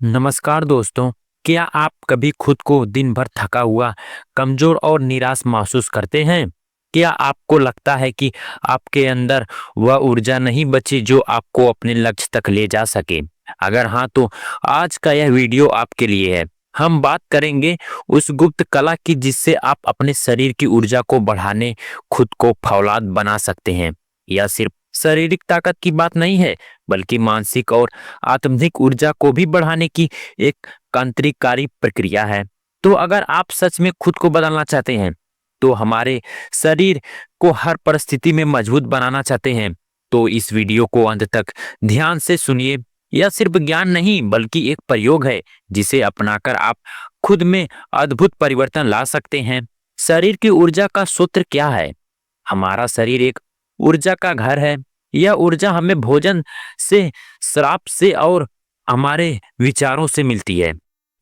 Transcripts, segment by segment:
नमस्कार दोस्तों। क्या आप कभी खुद को दिन भर थका हुआ, कमजोर और निराश महसूस करते हैं? क्या आपको लगता है कि आपके अंदर वह ऊर्जा नहीं बची जो आपको अपने लक्ष्य तक ले जा सके? अगर हाँ, तो आज का यह वीडियो आपके लिए है। हम बात करेंगे उस गुप्त कला की जिससे आप अपने शरीर की ऊर्जा को बढ़ाने, खुद को फौलाद बना सकते हैं। यह सिर्फ शारीरिक ताकत की बात नहीं है, बल्कि मानसिक और आत्मिक ऊर्जा को भी बढ़ाने की एक क्रांतिकारी प्रक्रिया है। तो अगर आप सच में खुद को बदलना चाहते हैं, तो हमारे शरीर को हर परिस्थिति में मजबूत बनाना चाहते हैं, तो इस वीडियो को अंत तक ध्यान से सुनिए। यह सिर्फ ज्ञान नहीं, बल्कि एक प्रयोग है जिसे अपनाकर आप खुद में अद्भुत परिवर्तन ला सकते हैं। शरीर की ऊर्जा का सूत्र क्या है? हमारा शरीर एक ऊर्जा का घर है। यह ऊर्जा हमें भोजन से, श्राप से और हमारे विचारों से मिलती है।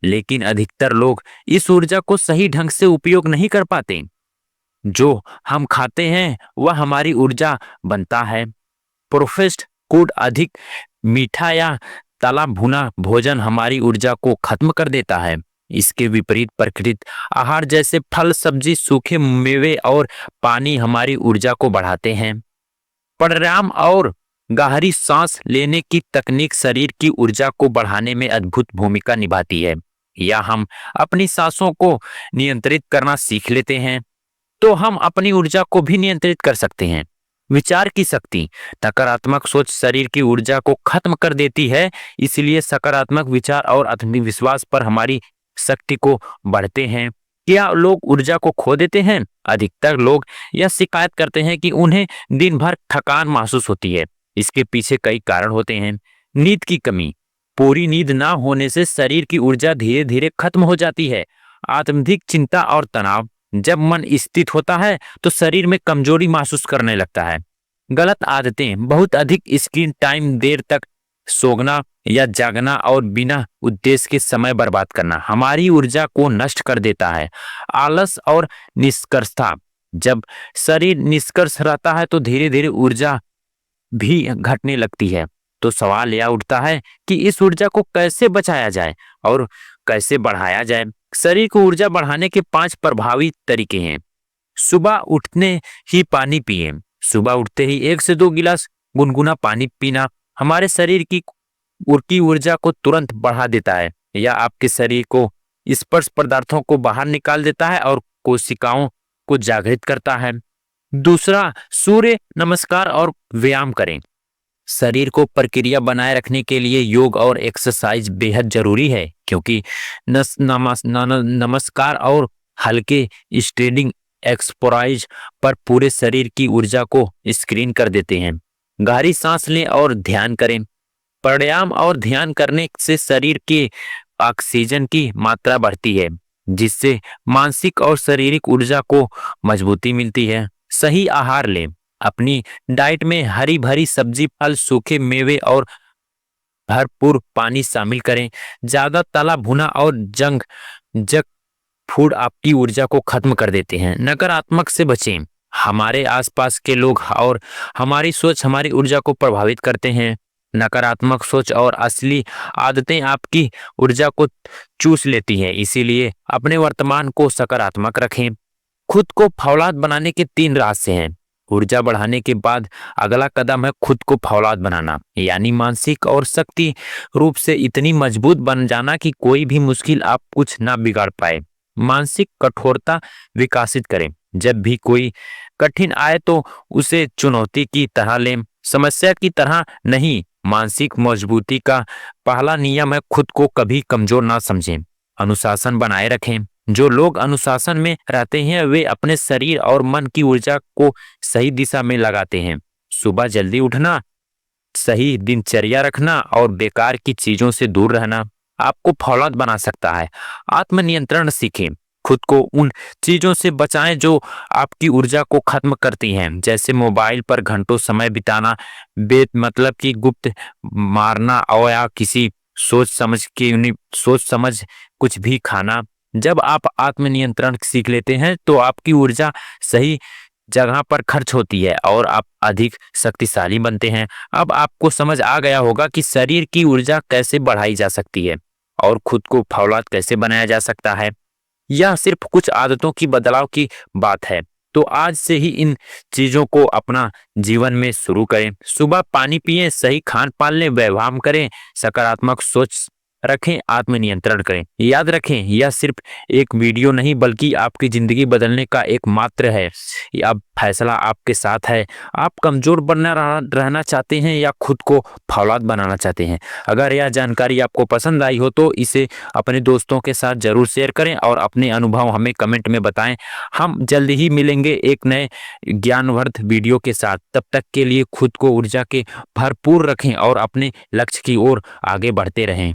लेकिन अधिकतर लोग इस ऊर्जा को सही ढंग से उपयोग नहीं कर पाते। जो हम खाते हैं वह हमारी ऊर्जा बनता है। प्रोसेस्ड फूड, अधिक मीठा या तला भुना भोजन हमारी ऊर्जा को खत्म कर देता है। इसके विपरीत प्राकृतिक आहार जैसे फल, सब्जी, सूखे मेवे और पानी हमारी ऊर्जा को बढ़ाते हैं। प्राणायाम और गहरी सांस लेने की तकनीक शरीर की ऊर्जा को बढ़ाने में अद्भुत भूमिका निभाती है। या हम अपनी सांसों को नियंत्रित करना सीख लेते हैं, तो हम अपनी ऊर्जा को भी नियंत्रित कर सकते हैं। विचार की शक्ति, नकारात्मक सोच शरीर की ऊर्जा को खत्म कर देती है। इसलिए सकारात्मक विचार और आत्मविश्वास पर हमारी शक्ति को बढ़ते हैं। क्या लोग ऊर्जा को खो देते हैं? अधिकतर लोग यह शिकायत करते हैं कि उन्हें दिन भर थकान महसूस होती है। इसके पीछे कई कारण होते हैं। नींद की कमी, पूरी नींद ना होने से शरीर की ऊर्जा धीरे धीरे खत्म हो जाती है। आत्मिक चिंता और तनाव, जब मन स्थित होता है तो शरीर में कमजोरी महसूस करने लगता है। गलत आदतें, बहुत अधिक स्क्रीन टाइम, देर तक सोना या जागना और बिना उद्देश्य के समय बर्बाद करना हमारी ऊर्जा को नष्ट कर देता है। आलस और निष्कर्षता, जब शरीर निष्कर्ष रहता है तो धीरे धीरे ऊर्जा भी घटने लगती है। तो सवाल यह उठता है कि इस ऊर्जा को कैसे बचाया जाए और कैसे बढ़ाया जाए। शरीर को ऊर्जा बढ़ाने के 5 प्रभावी तरीके हैं। सुबह उठने ही पानी पिए। सुबह उठते ही 1 से 2 गिलास गुनगुना पानी पीना हमारे शरीर की ऊर्जा को तुरंत बढ़ा देता है। यह आपके शरीर को स्पर्श पदार्थों को बाहर निकाल देता है और कोशिकाओं को जागृत करता है। दूसरा, सूर्य नमस्कार और व्यायाम करें। शरीर को प्रक्रिया बनाए रखने के लिए योग और एक्सरसाइज बेहद जरूरी है, क्योंकि नमस्कार और हल्के स्ट्रेचिंग एक्सरसाइज पर पूरे शरीर की ऊर्जा को स्क्रीन कर देते हैं। गहरी सांस लें और ध्यान करें। प्राणायाम और ध्यान करने से शरीर के ऑक्सीजन की मात्रा बढ़ती है, जिससे मानसिक और शारीरिक ऊर्जा को मजबूती मिलती है। सही आहार लें। अपनी डाइट में हरी भरी सब्जी, फल, सूखे मेवे और भरपूर पानी शामिल करें। ज्यादा तला भुना और जंक फूड आपकी ऊर्जा को खत्म कर देते हैं। नकारात्मक से बचें। हमारे आसपास के लोग और हमारी सोच हमारी ऊर्जा को प्रभावित करते हैं। नकारात्मक सोच और असली आदतें आपकी ऊर्जा को चूस लेती हैं। इसीलिए अपने वर्तमान को सकारात्मक रखें। खुद को फौलाद बनाने के 3 रास्ते हैं। ऊर्जा बढ़ाने के बाद अगला कदम है खुद को फौलाद बनाना, यानी मानसिक और शक्ति रूप से इतनी मजबूत बन जाना कि कोई भी मुश्किल आप कुछ ना बिगाड़ पाए। मानसिक कठोरता विकसित करें। जब भी कोई कठिन आए तो उसे चुनौती की तरह लें, समस्या की तरह नहीं। मानसिक मजबूती का पहला नियम है खुद को कभी कमजोर ना समझें। अनुशासन बनाए रखें। जो लोग अनुशासन में रहते हैं वे अपने शरीर और मन की ऊर्जा को सही दिशा में लगाते हैं। सुबह जल्दी उठना, सही दिनचर्या रखना और बेकार की चीजों से दूर रहना आपको फौलाद बना सकता है। आत्मनियंत्रण सीखें। खुद को उन चीजों से बचाएं जो आपकी ऊर्जा को खत्म करती हैं, जैसे मोबाइल पर घंटों समय बिताना, मतलब की गुप्त मारना और या किसी सोच समझ कुछ भी खाना। जब आप आत्मनियंत्रण सीख लेते हैं तो आपकी ऊर्जा सही जगह पर खर्च होती है और आप अधिक शक्तिशाली बनते हैं। अब आपको समझ आ गया होगा कि शरीर की ऊर्जा कैसे बढ़ाई जा सकती है और खुद को फौलाद कैसे बनाया जा सकता है। यह सिर्फ कुछ आदतों की बदलाव की बात है। तो आज से ही इन चीजों को अपना जीवन में शुरू करें। सुबह पानी पिएं, सही खान पान लें, व्यायाम करें, सकारात्मक सोच रखें, आत्मनियंत्रण करें। याद रखें, यह सिर्फ एक वीडियो नहीं बल्कि आपकी जिंदगी बदलने का एक मात्र है। अब फैसला आपके साथ है। आप कमजोर रहना चाहते हैं या खुद को फौलाद बनाना चाहते हैं। अगर यह जानकारी आपको पसंद आई हो तो इसे अपने दोस्तों के साथ जरूर शेयर करें और अपने अनुभव हमें कमेंट में बताएं। हम जल्द ही मिलेंगे एक नए ज्ञानवर्धक वीडियो के साथ। तब तक के लिए खुद को ऊर्जा के भरपूर रखें और अपने लक्ष्य की ओर आगे बढ़ते रहें।